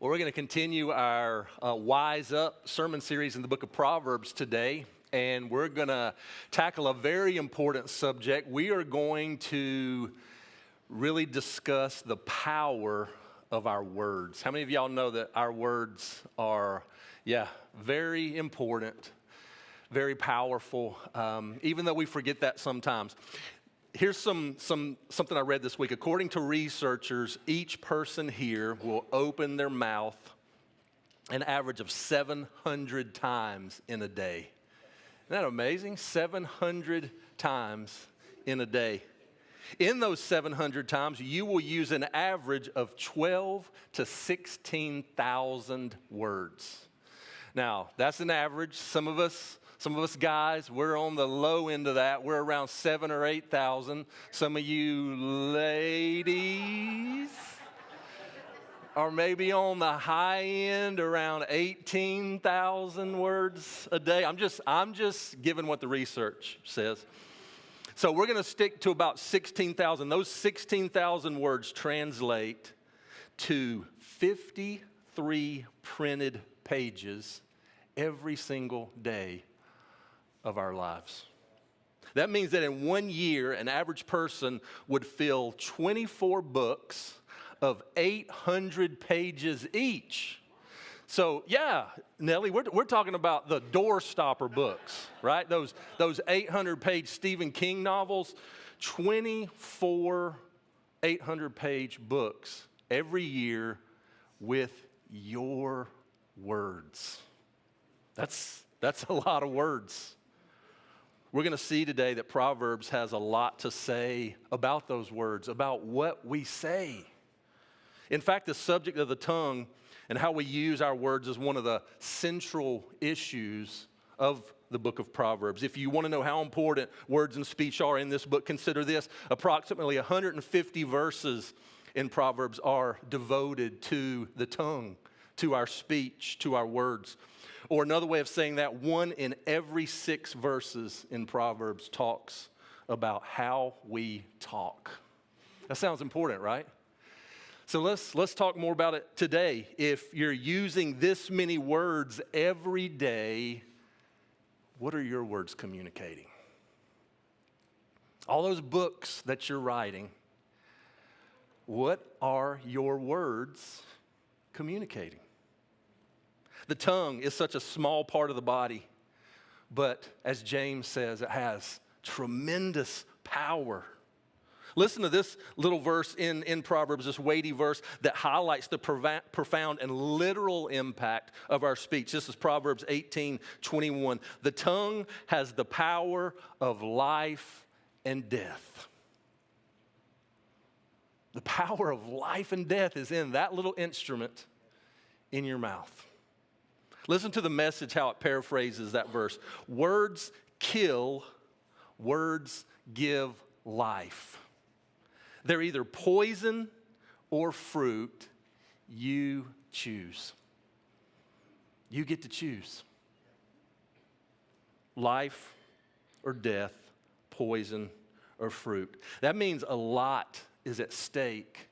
Well, we're going to continue our Wise Up sermon series in the book of Proverbs today, and we're going to tackle a very important subject. We are going to really discuss the power of our words. How many of y'all know that our words are, very important, very powerful, even though we forget that sometimes. Here's something I read this week. According to researchers, each person here will open their mouth an average of 700 times in a day. Isn't that amazing? 700 times in a day. In those 700 times, you will use an average of 12 to 16,000 words. Now, that's an average. Some of us guys, we're on the low end of that. We're around 7,000 or 8,000. Some of you ladies are maybe on the high end, around 18,000 words a day. I'm just giving what the research says. So we're going to stick to about 16,000. Those 16,000 words translate to 53 printed pages every single day of our lives. That means that in 1 year, an average person would fill 24 books of 800 pages each. So Nellie, we're talking about the doorstopper books, right? Those 800-page Stephen King novels, 24 800-page books every year with your words. That's a lot of words. We're going to see today that Proverbs has a lot to say about those words, about what we say. In fact, the subject of the tongue and how we use our words is one of the central issues of the book of Proverbs. If you want to know how important words and speech are in this book, consider this. Approximately 150 verses in Proverbs are devoted to the tongue, to our speech, to our words. Or another way of saying that, 1 in every 6 verses in Proverbs talks about how we talk. That sounds important, right? So let's talk more about it today. If you're using this many words every day, what are your words communicating? All those books that you're writing, what are your words communicating? The tongue is such a small part of the body, but as James says, it has tremendous power. Listen to this little verse in Proverbs, this weighty verse that highlights the profound and literal impact of our speech. This is Proverbs 18:21. The tongue has the power of life and death. The power of life and death is in that little instrument in your mouth. Listen to the Message, how it paraphrases that verse. Words kill, words give life. They're either poison or fruit. You choose. You get to choose. Life or death, poison or fruit. That means a lot is at stake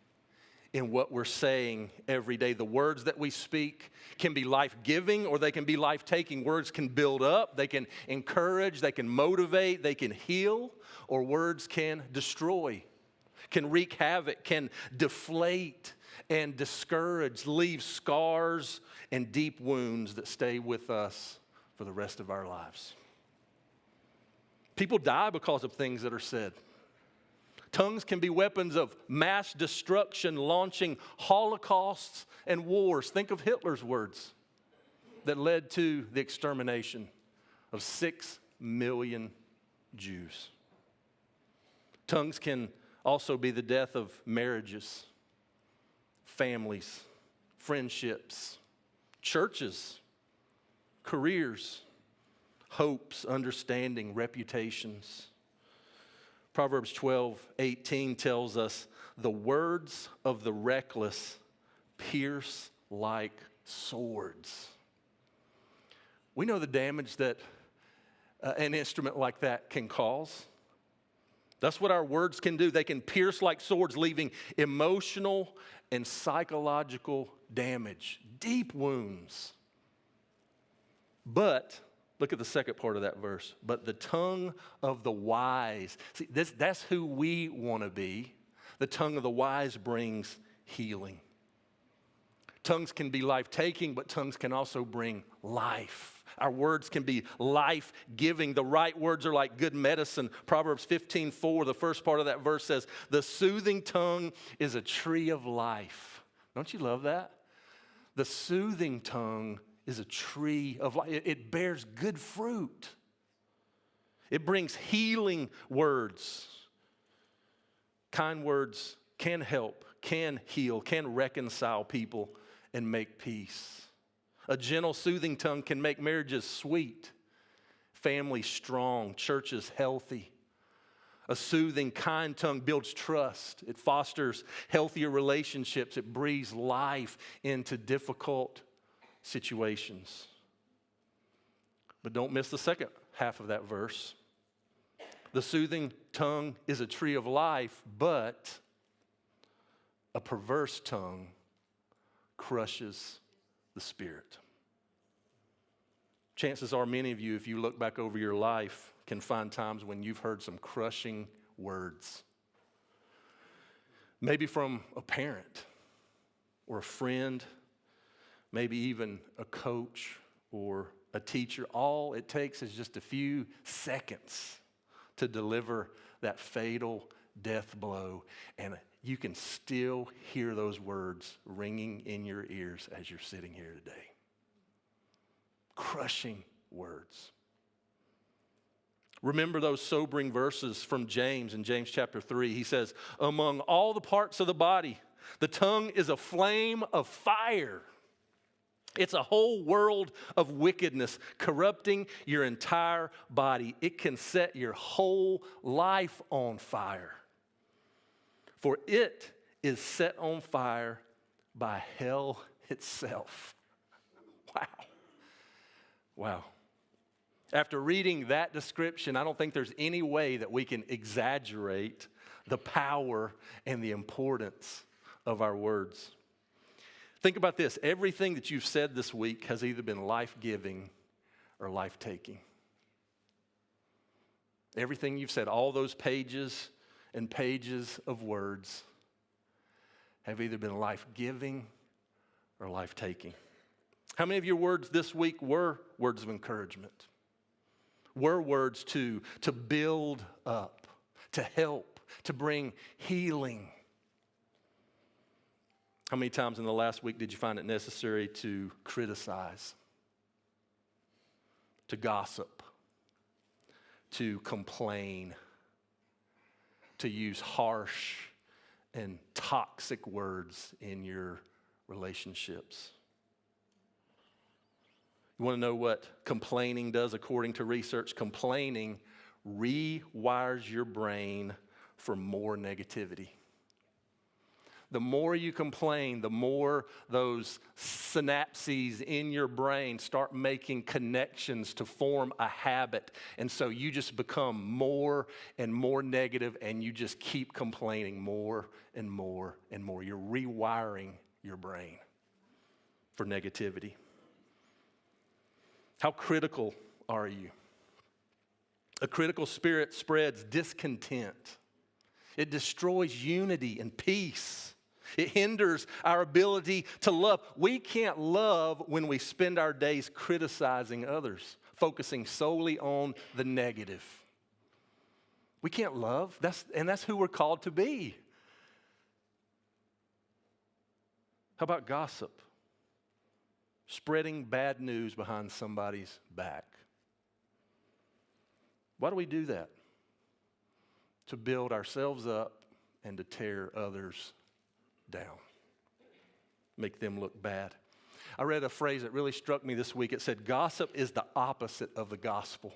in what we're saying every day. The words that we speak can be life-giving or they can be life-taking. Words can build up, they can encourage, they can motivate, they can heal, or words can destroy, can wreak havoc, can deflate and discourage, leave scars and deep wounds that stay with us for the rest of our lives. People die because of things that are said. Tongues can be weapons of mass destruction, launching holocausts and wars. Think of Hitler's words that led to the extermination of 6 million Jews. Tongues can also be the death of marriages, families, friendships, churches, careers, hopes, understanding, reputations. Proverbs 12:18 tells us, the words of the reckless pierce like swords. We know the damage that an instrument like that can cause. That's what our words can do. They can pierce like swords, leaving emotional and psychological damage, deep wounds. But, look at the second part of that verse. But the tongue of the wise, see, that's who we want to be. The tongue of the wise brings healing. Tongues can be life-taking, but tongues can also bring life. Our words can be life-giving. The right words are like good medicine. Proverbs 15:4, the first part of that verse says, the soothing tongue is a tree of life. Don't you love that? The soothing tongue is a tree of life. It bears good fruit. It brings healing words. Kind words can help, can heal, can reconcile people and make peace. A gentle, soothing tongue can make marriages sweet, families strong, churches healthy. A soothing, kind tongue builds trust. It fosters healthier relationships. It breathes life into difficult situations. But don't miss the second half of that verse. The soothing tongue is a tree of life, but a perverse tongue crushes the spirit. Chances are many of you, if you look back over your life, can find times when you've heard some crushing words. Maybe from a parent or a friend, maybe even a coach or a teacher. All it takes is just a few seconds to deliver that fatal death blow, and you can still hear those words ringing in your ears as you're sitting here today. Crushing words. Remember those sobering verses from James in James chapter 3. He says, among all the parts of the body, the tongue is a flame of fire. It's a whole world of wickedness, corrupting your entire body. It can set your whole life on fire. For it is set on fire by hell itself. Wow. Wow. After reading that description, I don't think there's any way that we can exaggerate the power and the importance of our words. Think about this. Everything that you've said this week has either been life-giving or life-taking. Everything you've said, all those pages and pages of words have either been life-giving or life-taking. How many of your words this week were words of encouragement? Were words to build up, to help, to bring healing? How many times in the last week did you find it necessary to criticize, to gossip, to complain, to use harsh and toxic words in your relationships? You want to know what complaining does according to research? Complaining rewires your brain for more negativity. The more you complain, the more those synapses in your brain start making connections to form a habit. And so you just become more and more negative, and you just keep complaining more and more and more. You're rewiring your brain for negativity. How critical are you? A critical spirit spreads discontent. It destroys unity and peace. It hinders our ability to love. We can't love when we spend our days criticizing others, focusing solely on the negative. We can't love. That's who we're called to be. How about gossip? Spreading bad news behind somebody's back. Why do we do that? To build ourselves up and to tear others down. Make them look bad. I read a phrase that really struck me this week. It said, gossip is the opposite of the gospel.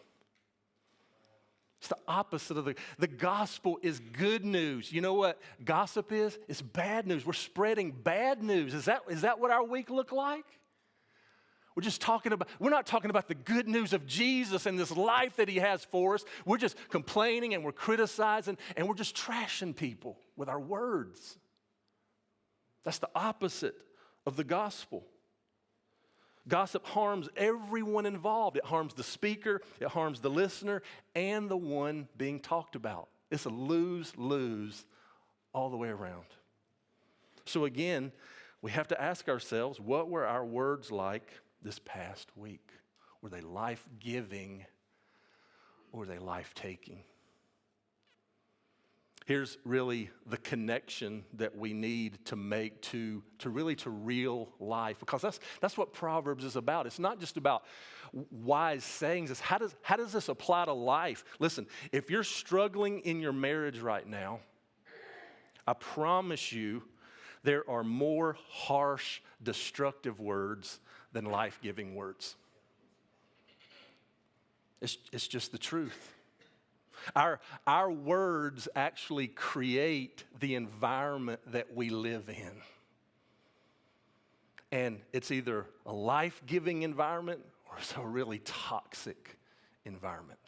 It's the opposite of the gospel is good news. You know what gossip is? It's bad news. We're spreading bad news. Is that what our week looked like? We're not talking about the good news of Jesus and this life that he has for us. We're just complaining and we're criticizing and we're just trashing people with our words. That's the opposite of the gospel. Gossip harms everyone involved. It harms the speaker, it harms the listener, and the one being talked about. It's a lose-lose all the way around. So again, we have to ask ourselves, what were our words like this past week? Were they life-giving or were they life-taking? Here's really the connection that we need to make to real life, because that's what Proverbs is about. It's not just about wise sayings. It's how does this apply to life? Listen, if you're struggling in your marriage right now, I promise you there are more harsh, destructive words than life-giving words. It's just the truth. Our words actually create the environment that we live in. And it's either a life-giving environment or it's a really toxic environment.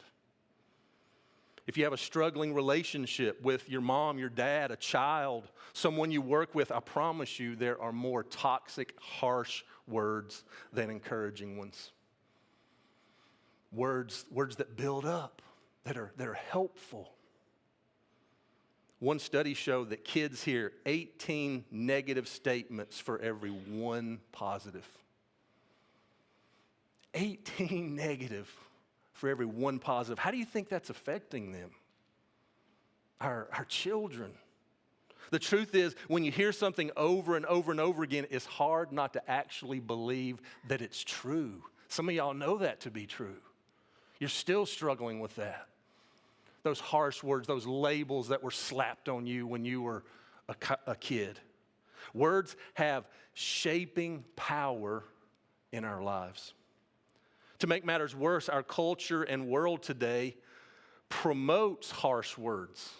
If you have a struggling relationship with your mom, your dad, a child, someone you work with, I promise you there are more toxic, harsh words than encouraging ones. Words that build up. That are helpful. One study showed that kids hear 18 negative statements for every one positive. 18 negative for every one positive. How do you think that's affecting them? Our children. The truth is, when you hear something over and over and over again, it's hard not to actually believe that it's true. Some of y'all know that to be true. You're still struggling with that. Those harsh words, those labels that were slapped on you when you were a kid. Words have shaping power in our lives. To make matters worse, our culture and world today promotes harsh words,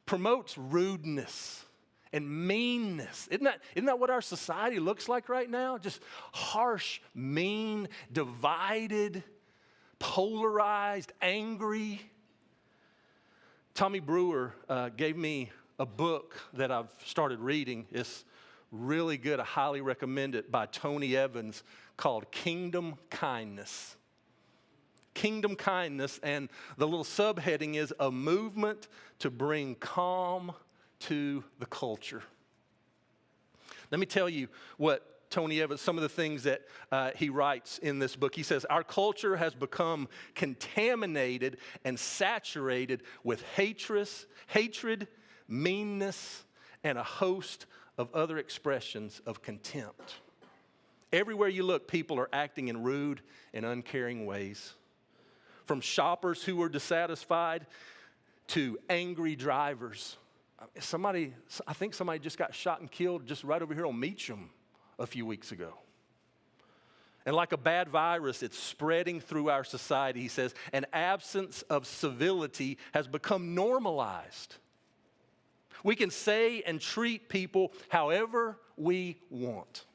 promotes rudeness and meanness. Isn't that what our society looks like right now? Just harsh, mean, divided, polarized, angry. Tommy Brewer gave me a book that I've started reading. It's really good. I highly recommend it, by Tony Evans, called Kingdom Kindness. Kingdom Kindness, and the little subheading is a movement to bring calm to the culture. Let me tell you what Tony Evans, some of the things that he writes in this book. He says, our culture has become contaminated and saturated with hatred, meanness, and a host of other expressions of contempt. Everywhere you look, people are acting in rude and uncaring ways. From shoppers who are dissatisfied to angry drivers. I think somebody just got shot and killed just right over here on Meacham a few weeks ago. And like a bad virus, it's spreading through our society, he says. An absence of civility has become normalized. We can say and treat people however we want.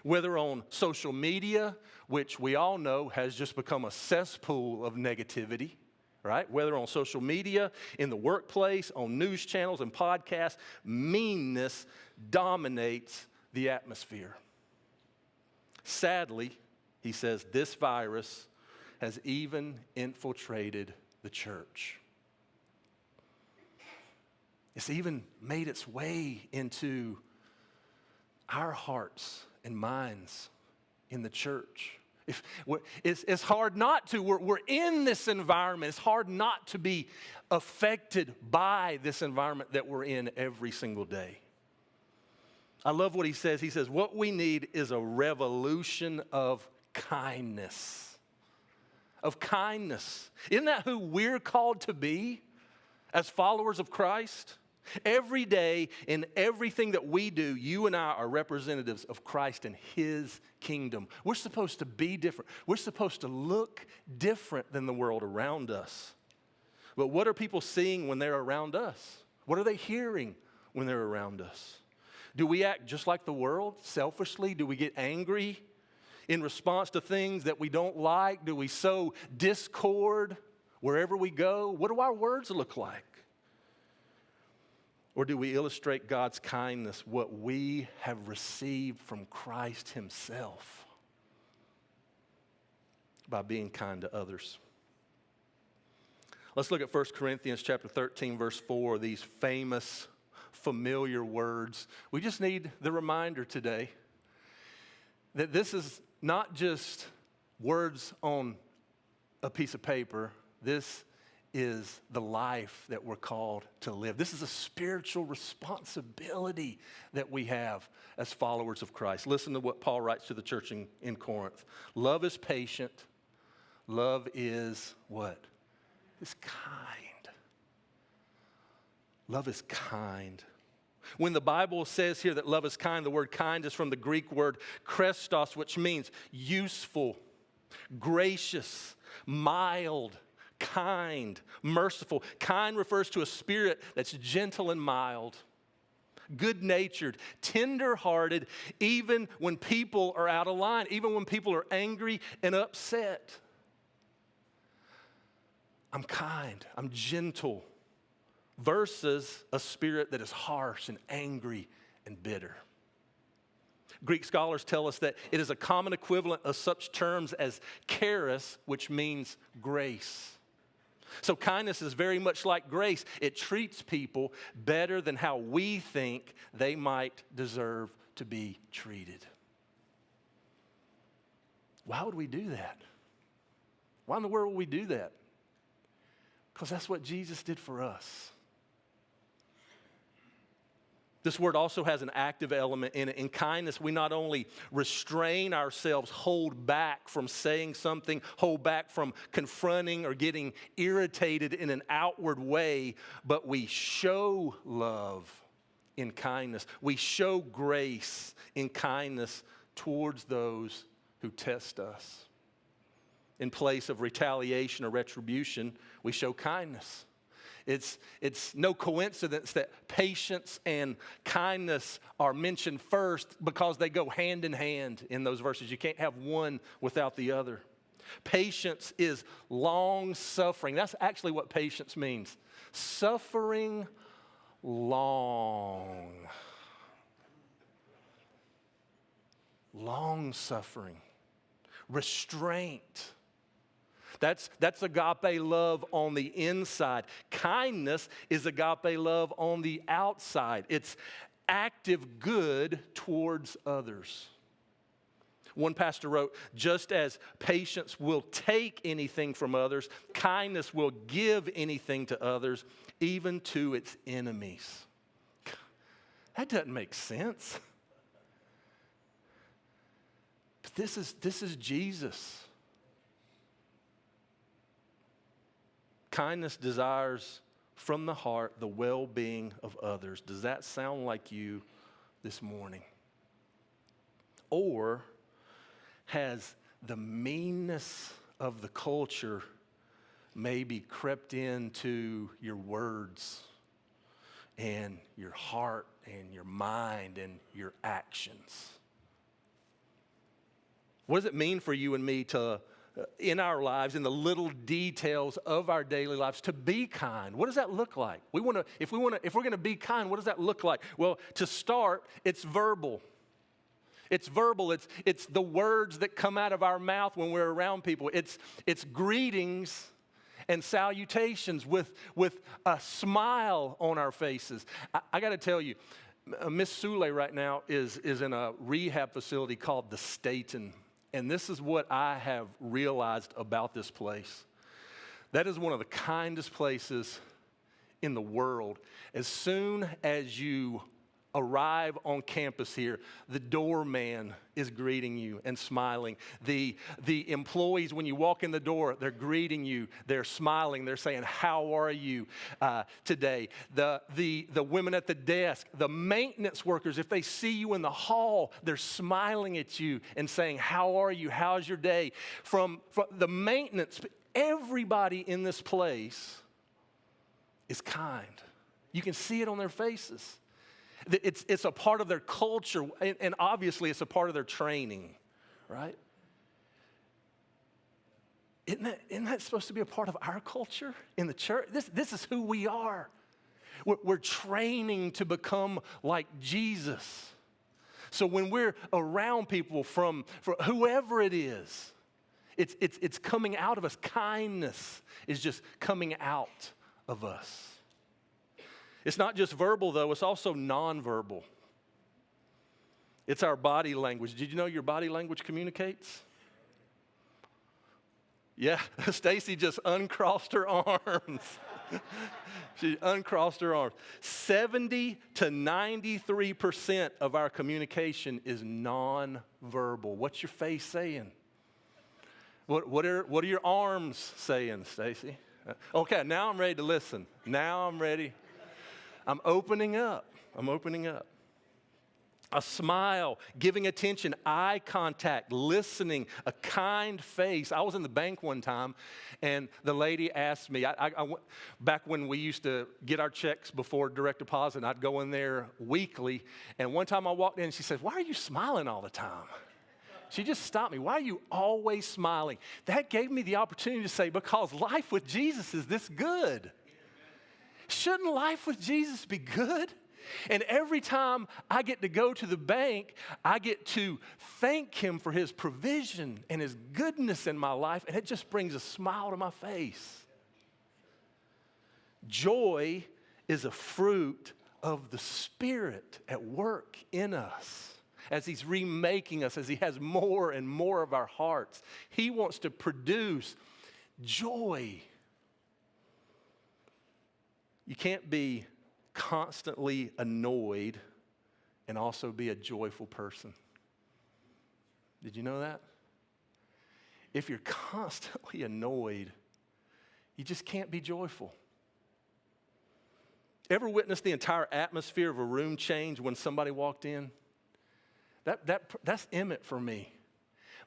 Whether on social media, which we all know has just become a cesspool of negativity, right? Whether on social media, in the workplace, on news channels and podcasts, meanness dominates the atmosphere. Sadly, he says, this virus has even infiltrated the church. It's even made its way into our hearts and minds in the church. It's hard not to. We're in this environment. It's hard not to be affected by this environment that we're in every single day. I love what he says. He says, what we need is a revolution of kindness. Of kindness. Isn't that who we're called to be as followers of Christ? Every day, in everything that we do, you and I are representatives of Christ and His kingdom. We're supposed to be different. We're supposed to look different than the world around us. But what are people seeing when they're around us? What are they hearing when they're around us? Do we act just like the world, selfishly? Do we get angry in response to things that we don't like? Do we sow discord wherever we go? What do our words look like? Or do we illustrate God's kindness, what we have received from Christ himself, by being kind to others? Let's look at 1 Corinthians chapter 13, verse 4, these famous, familiar words. We just need the reminder today that this is not just words on a piece of paper. This is the life that we're called to live. This is a spiritual responsibility that we have as followers of Christ. Listen to what Paul writes to the church in Corinth. Love is patient. Love is what? Is kind. Love is kind. When the Bible says here that love is kind, the word kind is from the Greek word krestos, which means useful, gracious, mild, kind, merciful. Kind refers to a spirit that's gentle and mild, good-natured, tender-hearted, even when people are out of line, even when people are angry and upset. I'm kind, I'm gentle, versus a spirit that is harsh and angry and bitter. Greek scholars tell us that it is a common equivalent of such terms as charis, which means grace. So kindness is very much like grace. It treats people better than how we think they might deserve to be treated. Why would we do that? Why in the world would we do that? Because that's what Jesus did for us. This word also has an active element in it. In kindness, we not only restrain ourselves, hold back from saying something, hold back from confronting or getting irritated in an outward way, but we show love in kindness. We show grace in kindness towards those who test us. In place of retaliation or retribution, we show kindness. It's no coincidence that patience and kindness are mentioned first, because they go hand in hand in those verses. You can't have one without the other. Patience is long-suffering. That's actually what patience means. Suffering long. Long-suffering. Restraint. That's agape love on the inside. Kindness is agape love on the outside. It's active good towards others. One pastor wrote, just as patience will take anything from others, kindness will give anything to others, even to its enemies. That doesn't make sense. But this is Jesus. Kindness desires from the heart the well-being of others. Does that sound like you this morning? Or has the meanness of the culture maybe crept into your words and your heart and your mind and your actions? What does it mean for you and me to in our lives, in the little details of our daily lives, to be kind? What does that look like? If we're going to be kind, what does that look like? Well, to start, it's verbal. It's verbal. It's the words that come out of our mouth when we're around people. It's greetings and salutations with a smile on our faces. I got to tell you, Miss Sule right now is in a rehab facility called the Staten. And this is what I have realized about this place. That is one of the kindest places in the world. As soon as you arrive on campus here, the doorman is greeting you and smiling. The employees, when you walk in the door, they're greeting you, they're smiling, they're saying, how are you today? The women at the desk, the maintenance workers, if they see you in the hall, they're smiling at you and saying, how are you? How's your day? From the maintenance, everybody in this place is kind. You can see it on their faces. It's a part of their culture, and obviously it's a part of their training, right? Isn't that supposed to be a part of our culture in the church? This is who we are. We're training to become like Jesus. So when we're around people from whoever it is, it's coming out of us. Kindness is just coming out of us. It's not just verbal, though. It's also nonverbal. It's our body language. Did you know your body language communicates? Yeah, Stacy just uncrossed her arms. She uncrossed her arms. 70 to 93% of our communication is nonverbal. What's your face saying? What are your arms saying, Stacy? Okay, now I'm ready to listen. Now I'm ready. I'm opening up. A smile, giving attention, eye contact, listening, a kind face. I was in the bank one time, and the lady asked me, back when we used to get our checks before direct deposit, I'd go in there weekly, and one time I walked in, and she said, "Why are you smiling all the time?" She just stopped me. "Why are you always smiling?" That gave me the opportunity to say, because life with Jesus is this good. Shouldn't life with Jesus be good? And every time I get to go to the bank, I get to thank him for his provision and his goodness in my life, and it just brings a smile to my face. Joy is a fruit of the Spirit at work in us. As he's remaking us, as he has more and more of our hearts, he wants to produce joy. You can't be constantly annoyed and also be a joyful person. Did you know that? If you're constantly annoyed, you just can't be joyful. Ever witnessed the entire atmosphere of a room change when somebody walked in? That's Emmett for me.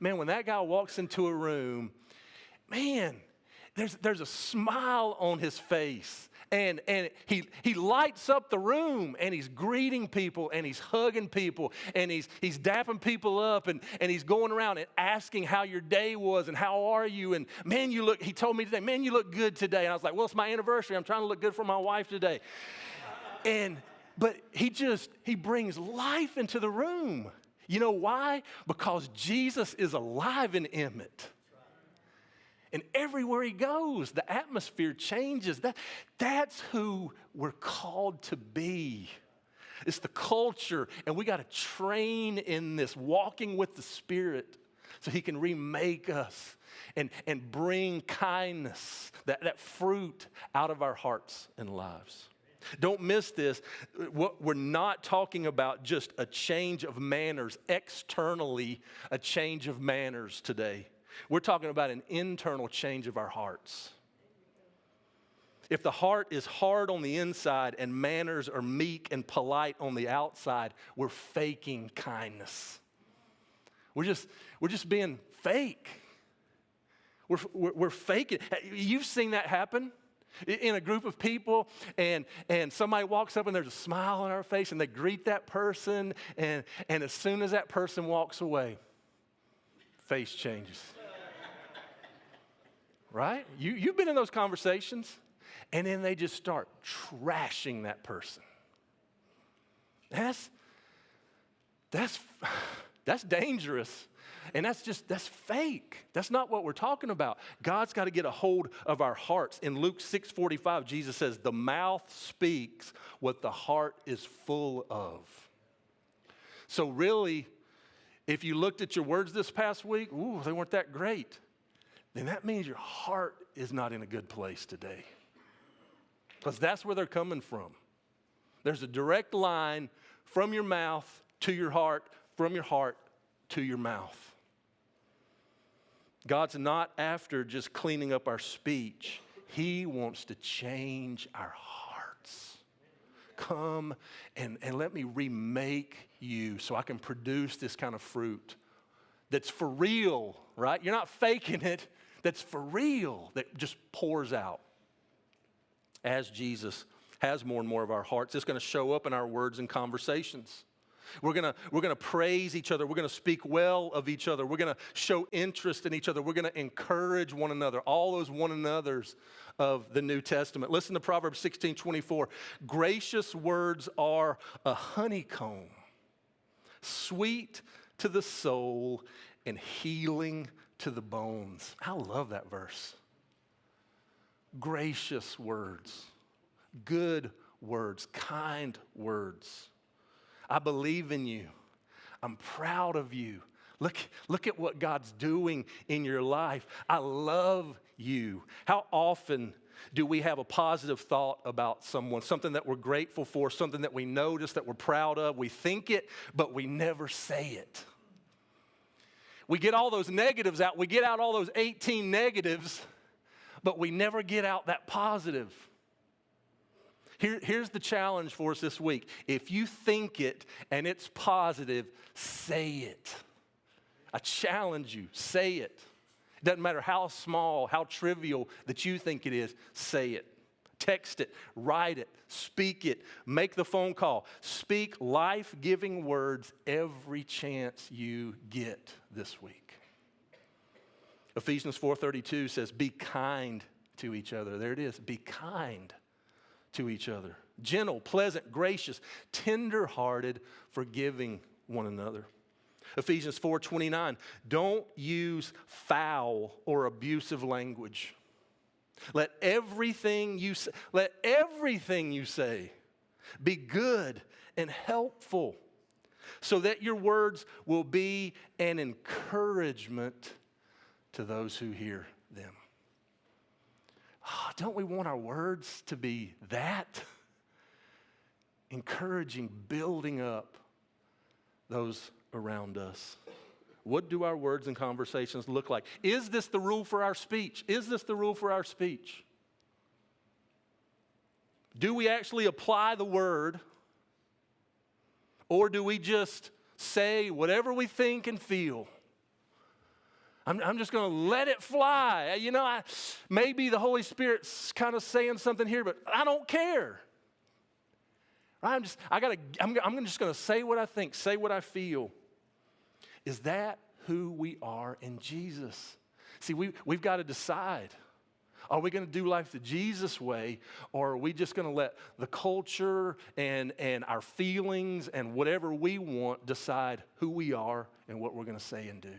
Man, when that guy walks into a room, man, there's a smile on his face. And he lights up the room, and he's greeting people, and he's hugging people, and he's dapping people up, and he's going around and asking how your day was and how are you, and man, he told me today, "Man, you look good today." And I was like, "Well, it's my anniversary. I'm trying to look good for my wife today." But he brings life into the room. You know why? Because Jesus is alive in Emmett. And everywhere he goes, the atmosphere changes. That's who we're called to be. It's the culture, and we got to train in this, walking with the Spirit, so he can remake us and bring kindness, that fruit out of our hearts and lives. Don't miss this. We're not talking about just a change of manners, externally a change of manners today. We're talking about an internal change of our hearts. If the heart is hard on the inside and manners are meek and polite on the outside, we're faking kindness. We're just being fake. We're faking. You've seen that happen in a group of people, and somebody walks up and there's a smile on our face, and they greet that person, and as soon as that person walks away, face changes. Right? You've been in those conversations, and then they just start trashing that person. That's dangerous, and that's fake. That's not what we're talking about. God's got to get a hold of our hearts. In Luke 6:45, Jesus says, "The mouth speaks what the heart is full of." So really, if you looked at your words this past week, they weren't that great, then that means your heart is not in a good place today. Because that's where they're coming from. There's a direct line from your mouth to your heart, from your heart to your mouth. God's not after just cleaning up our speech. He wants to change our hearts. Come and let me remake you so I can produce this kind of fruit that's for real, right? You're not faking it. That's for real, that just pours out. As Jesus has more and more of our hearts, it's going to show up in our words and conversations. We're gonna praise each other. We're gonna speak well of each other. We're gonna show interest in each other. We're gonna encourage one another. All those one another's of the New Testament. Listen to Proverbs 16:24. Gracious words are a honeycomb, sweet to the soul and healing to the bones. I love that verse. Gracious words, good words, kind words. I believe in you. I'm proud of you. Look at what God's doing in your life. I love you. How often do we have a positive thought about someone, something that we're grateful for, something that we notice, that we're proud of? We think it, but we never say it. We get all those negatives out. We get out all those 18 negatives, but we never get out that positive. Here's the challenge for us this week. If you think it and it's positive, say it. I challenge you, say it. It doesn't matter how small, how trivial that you think it is, say it. Text it, write it, speak it, make the phone call. Speak life-giving words every chance you get this week. Ephesians 4:32 says, be kind to each other. There it is, be kind to each other. Gentle, pleasant, gracious, tender-hearted, forgiving one another. Ephesians 4:29, don't use foul or abusive language. Let everything you say be good and helpful, so that your words will be an encouragement to those who hear them. Oh, don't we want our words to be that? Encouraging, building up those around us. What do our words and conversations look like? Is this the rule for our speech? Is this the rule for our speech? Do we actually apply the word, or do we just say whatever we think and feel? I'm just going to let it fly. You know, maybe the Holy Spirit's kind of saying something here, but I don't care. I'm just going to say what I think, say what I feel. Is that who we are in Jesus? See, we've got to decide. Are we going to do life the Jesus way, or are we just going to let the culture and our feelings and whatever we want decide who we are and what we're going to say and do?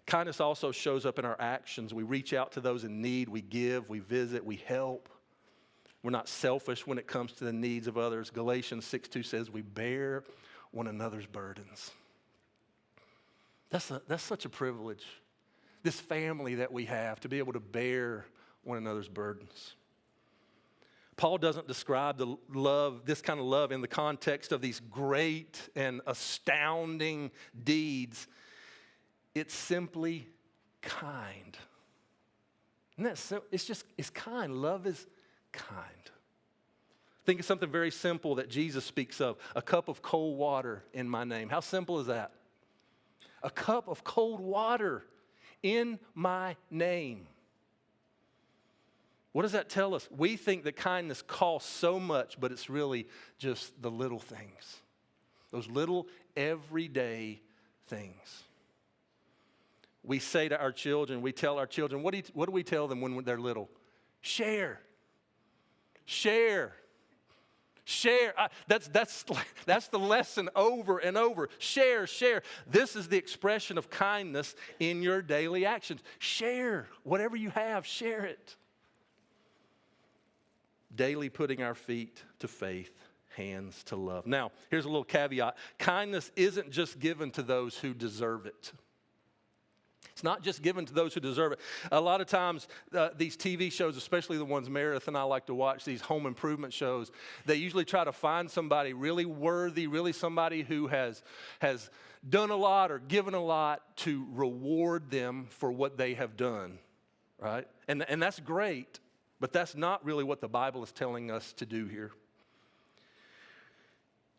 Kindness also shows up in our actions. We reach out to those in need. We give, we visit, we help. We're not selfish when it comes to the needs of others. Galatians 6:2 says we bear one another's burdens. That's such a privilege. This family that we have, to be able to bear one another's burdens. Paul doesn't describe this kind of love in the context of these great and astounding deeds. It's simply kind. Isn't that simple? It's kind. Love is kind. Think of something very simple that Jesus speaks of. A cup of cold water in my name. How simple is that? A cup of cold water in my name. What does that tell us? We think that kindness costs so much, but it's really just the little things. Those little everyday things. We say to our children, we tell our children, what do we tell them when they're little? Share. Share. Share. That's the lesson over and over. Share, share. This is the expression of kindness in your daily actions. Share. Whatever you have, share it. Daily putting our feet to faith, hands to love. Now, here's a little caveat. Kindness isn't just given to those who deserve it. It's not just given to those who deserve it. A lot of times, these TV shows, especially the ones Meredith and I like to watch, these home improvement shows, they usually try to find somebody really worthy, really somebody who has done a lot or given a lot to reward them for what they have done, right? And that's great, but that's not really what the Bible is telling us to do here.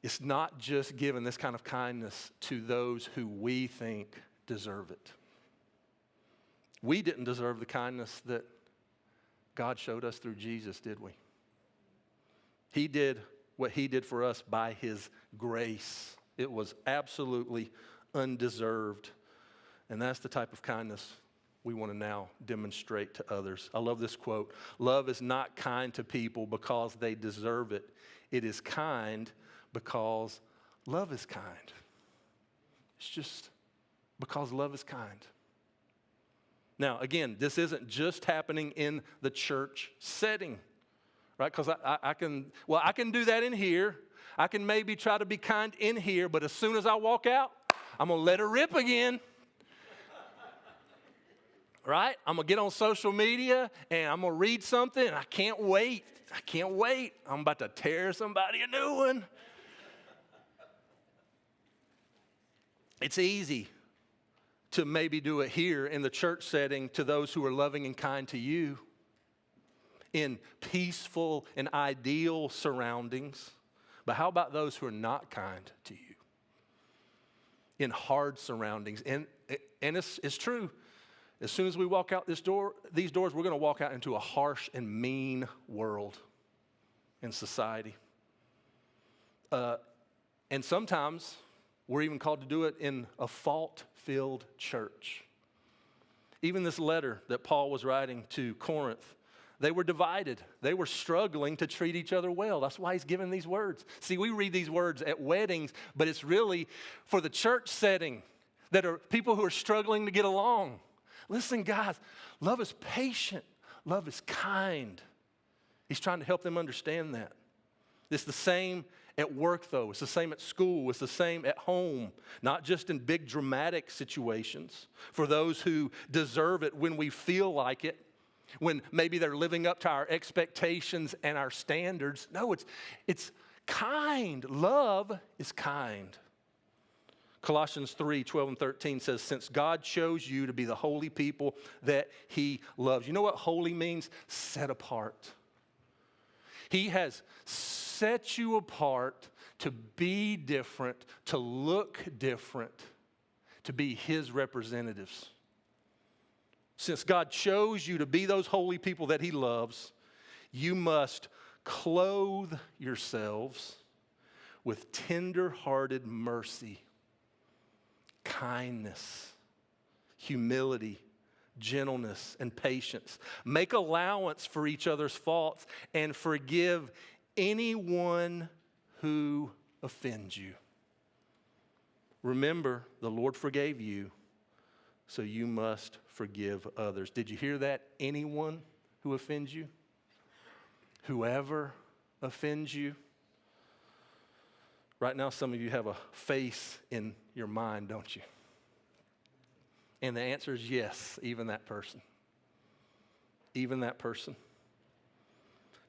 It's not just giving this kind of kindness to those who we think deserve it. We didn't deserve the kindness that God showed us through Jesus, did we? He did what he did for us by his grace. It was absolutely undeserved. And that's the type of kindness we want to now demonstrate to others. I love this quote. Love is not kind to people because they deserve it. It is kind because love is kind. It's just because love is kind. Now, again, this isn't just happening in the church setting, right? Because I can do that in here. I can maybe try to be kind in here, but as soon as I walk out, I'm going to let her rip again. Right? I'm going to get on social media and I'm going to read something and I can't wait. I'm about to tear somebody a new one. It's easy to maybe do it here in the church setting to those who are loving and kind to you in peaceful and ideal surroundings. But how about those who are not kind to you in hard surroundings? And it's true. As soon as we walk out these doors, we're going to walk out into a harsh and mean world and society. And sometimes we're even called to do it in a fault-filled church. Even this letter that Paul was writing to Corinth, they were divided. They were struggling to treat each other well. That's why he's given these words. See, we read these words at weddings, but it's really for the church setting that are people who are struggling to get along. Listen, guys, love is patient. Love is kind. He's trying to help them understand that. It's the same at work, though. It's the same at school. It's the same at home, not just in big dramatic situations for those who deserve it when we feel like it, when maybe they're living up to our expectations and our standards. No, it's kind. Love is kind. Colossians 3:12 and 13 says, since God chose you to be the holy people that he loves. You know what holy means? Set apart. He has set you apart to be different, to look different, to be his representatives. Since God chose you to be those holy people that he loves, you must clothe yourselves with tender-hearted mercy, kindness, humility, gentleness, and patience. Make allowance for each other's faults and forgive anyone who offends you. Remember, the Lord forgave you, so you must forgive others. Did you hear that? Anyone who offends you? Whoever offends you? Right now, some of you have a face in your mind, don't you? And the answer is yes, even that person. Even that person.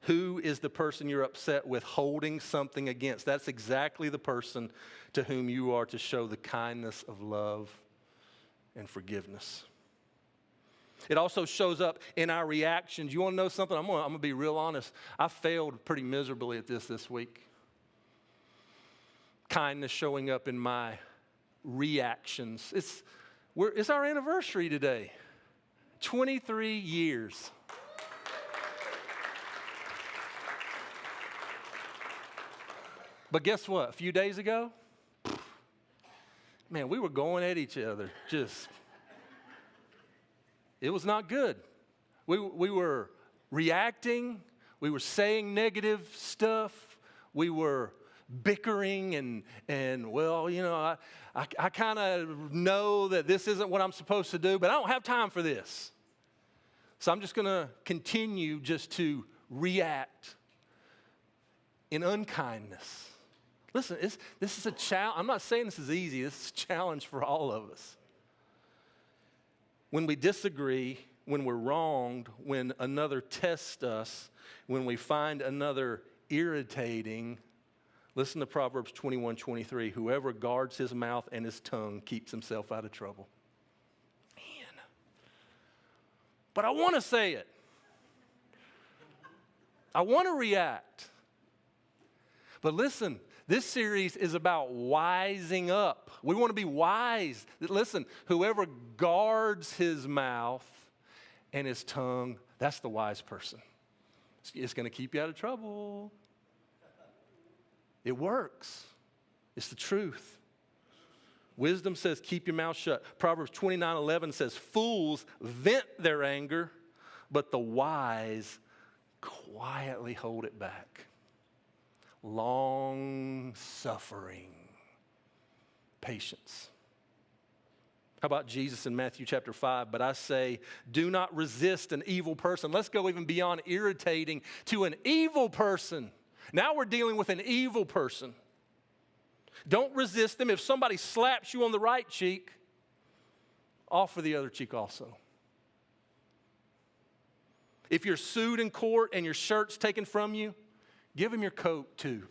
Who is the person you're upset with holding something against? That's exactly the person to whom you are to show the kindness of love and forgiveness. It also shows up in our reactions. You want to know something? I'm going to be real honest. I failed pretty miserably at this week. Kindness showing up in my reactions. It's our anniversary today. 23 years. But guess what? A few days ago, man, we were going at each other. It was not good. We were reacting. We were saying negative stuff. We were bickering and well, you know, I kind of know that this isn't what I'm supposed to do, but I don't have time for this. So I'm just going to continue just to react in unkindness. Listen, this is a challenge. I'm not saying this is easy. This is a challenge for all of us. When we disagree, when we're wronged, when another tests us, when we find another irritating, listen to Proverbs 21:23. Whoever guards his mouth and his tongue keeps himself out of trouble. Man. But I want to say it. I want to react. But listen, this series is about wising up. We want to be wise. Listen, whoever guards his mouth and his tongue, that's the wise person. It's going to keep you out of trouble. It works. It's the truth. Wisdom says, keep your mouth shut. Proverbs 29:11 says, fools vent their anger, but the wise quietly hold it back. Long suffering, patience. How about Jesus in Matthew chapter 5? But I say, do not resist an evil person. Let's go even beyond irritating to an evil person. Now we're dealing with an evil person. Don't resist them. If somebody slaps you on the right cheek, offer the other cheek also. If you're sued in court and your shirt's taken from you, give him your coat too.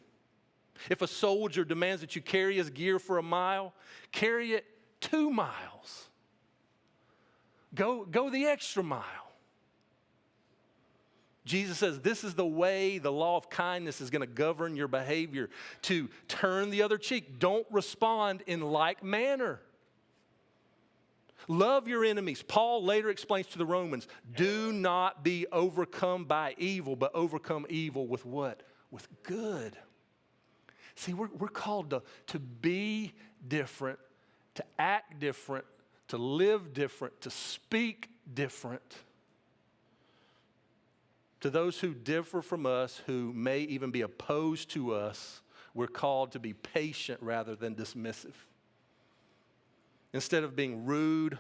If a soldier demands that you carry his gear for a mile, carry it 2 miles. Go the extra mile. Jesus says this is the way the law of kindness is going to govern your behavior, to turn the other cheek. Don't respond in like manner. Love your enemies. Paul later explains to the Romans, do not be overcome by evil, but overcome evil with what? With good. See, we're called to be different, to act different, to live different, to speak different. To those who differ from us, who may even be opposed to us, we're called to be patient rather than dismissive. Instead of being rude,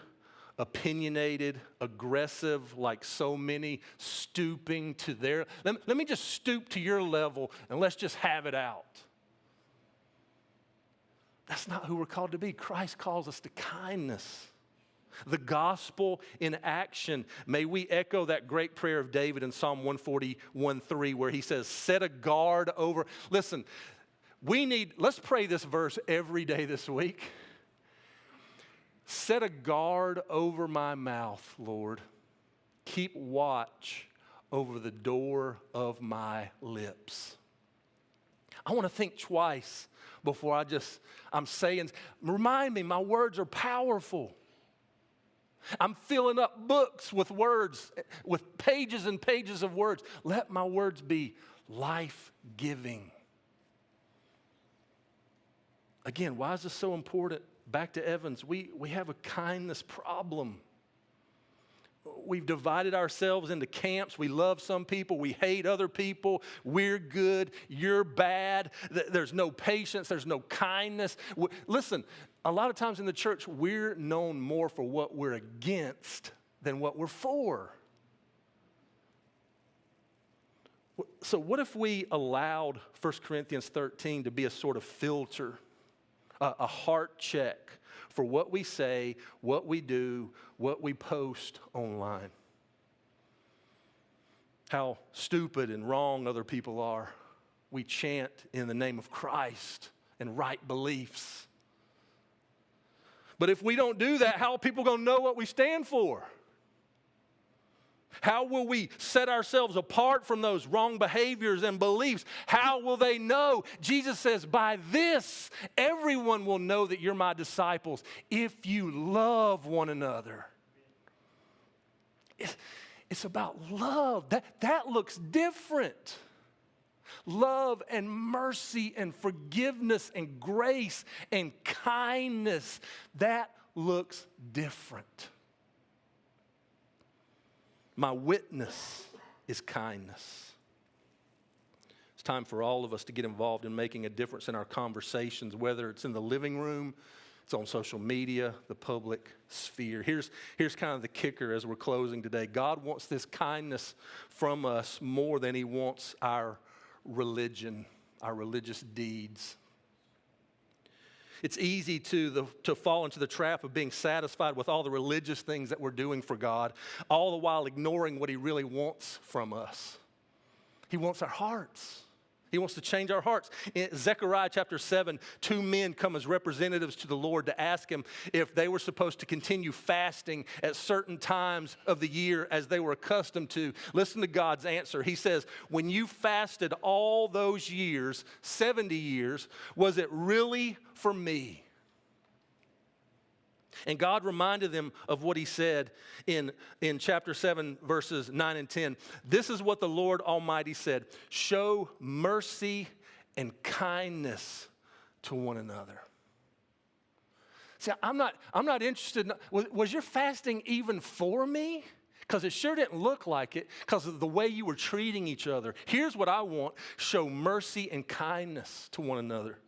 opinionated, aggressive, like so many, stooping to their, let me just stoop to your level and let's just have it out. That's not who we're called to be. Christ calls us to kindness. The gospel in action. May we echo that great prayer of David in Psalm 141:3 where he says, set a guard over. Listen, let's pray this verse every day this week. Set a guard over my mouth, Lord. Keep watch over the door of my lips. I want to think twice before I'm saying, remind me, my words are powerful. I'm filling up books with words, with pages and pages of words. Let my words be life-giving. Again, why is this so important? Back to Evans, we have a kindness problem. We've divided ourselves into camps. We love some people. We hate other people. We're good. You're bad. There's no patience. There's no kindness. Listen, a lot of times in the church, we're known more for what we're against than what we're for. So what if we allowed 1 Corinthians 13 to be a sort of filter, a heart check for what we say, what we do, what we post online? How stupid and wrong other people are. We chant in the name of Christ and right beliefs. But if we don't do that, how are people going to know what we stand for? How will we set ourselves apart from those wrong behaviors and beliefs? How will they know? Jesus says, by this, everyone will know that you're my disciples if you love one another. It's about love. That looks different. Love and mercy and forgiveness and grace and kindness. That looks different. My witness is kindness. It's time for all of us to get involved in making a difference in our conversations, whether it's in the living room, it's on social media, the public sphere. Here's kind of the kicker as we're closing today. God wants this kindness from us more than he wants our religion, our religious deeds. It's easy to fall into the trap of being satisfied with all the religious things that we're doing for God, all the while ignoring what he really wants from us. He wants our hearts. He wants to change our hearts. In Zechariah chapter 7, 2 men come as representatives to the Lord to ask him if they were supposed to continue fasting at certain times of the year as they were accustomed to. Listen to God's answer. He says, when you fasted all those years, 70 years, was it really for me? And God reminded them of what he said in chapter 7, verses 9 and 10. This is what the Lord Almighty said. Show mercy and kindness to one another. See, I'm not interested was your fasting even for me? Because it sure didn't look like it because of the way you were treating each other. Here's what I want: show mercy and kindness to one another.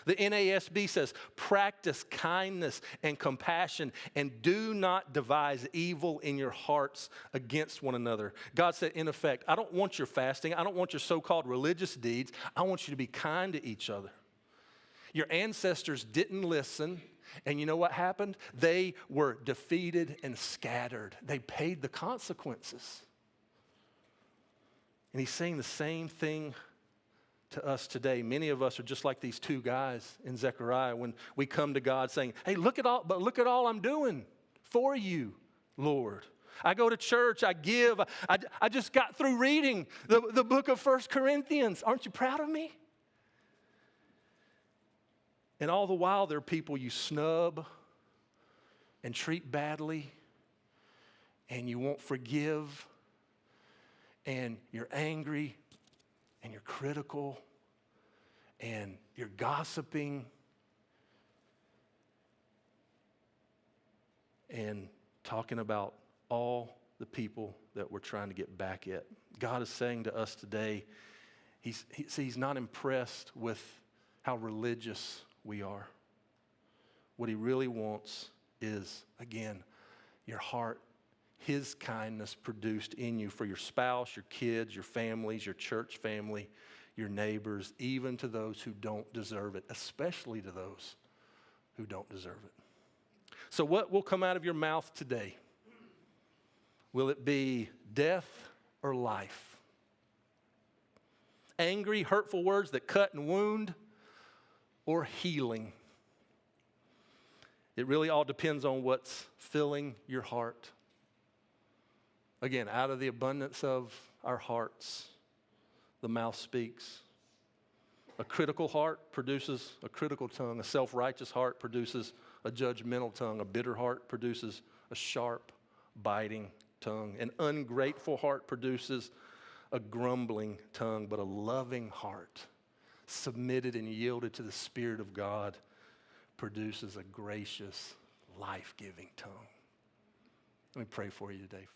The NASB says, practice kindness and compassion and do not devise evil in your hearts against one another. God said, in effect, I don't want your fasting. I don't want your so-called religious deeds. I want you to be kind to each other. Your ancestors didn't listen, and you know what happened? They were defeated and scattered. They paid the consequences. And he's saying the same thing to us today. Many of us are just like these two guys in Zechariah when we come to God saying, hey, look at all I'm doing for you, Lord. I go to church, I give. I just got through reading the book of 1 Corinthians. Aren't you proud of me? And all the while, there are people you snub and treat badly, and you won't forgive, and you're angry, and you're critical, and you're gossiping, and talking about all the people that we're trying to get back at. God is saying to us today, He's not impressed with how religious we are. What He really wants is, again, your heart, His kindness produced in you for your spouse, your kids, your families, your church family, your neighbors, even to those who don't deserve it, especially to those who don't deserve it. So what will come out of your mouth today? Will it be death or life? Angry, hurtful words that cut and wound, or healing? It really all depends on what's filling your heart. Again, out of the abundance of our hearts, the mouth speaks. A critical heart produces a critical tongue. A self-righteous heart produces a judgmental tongue. A bitter heart produces a sharp, biting tongue. An ungrateful heart produces a grumbling tongue, but a loving heart, submitted and yielded to the Spirit of God, produces a gracious, life-giving tongue. Let me pray for you today.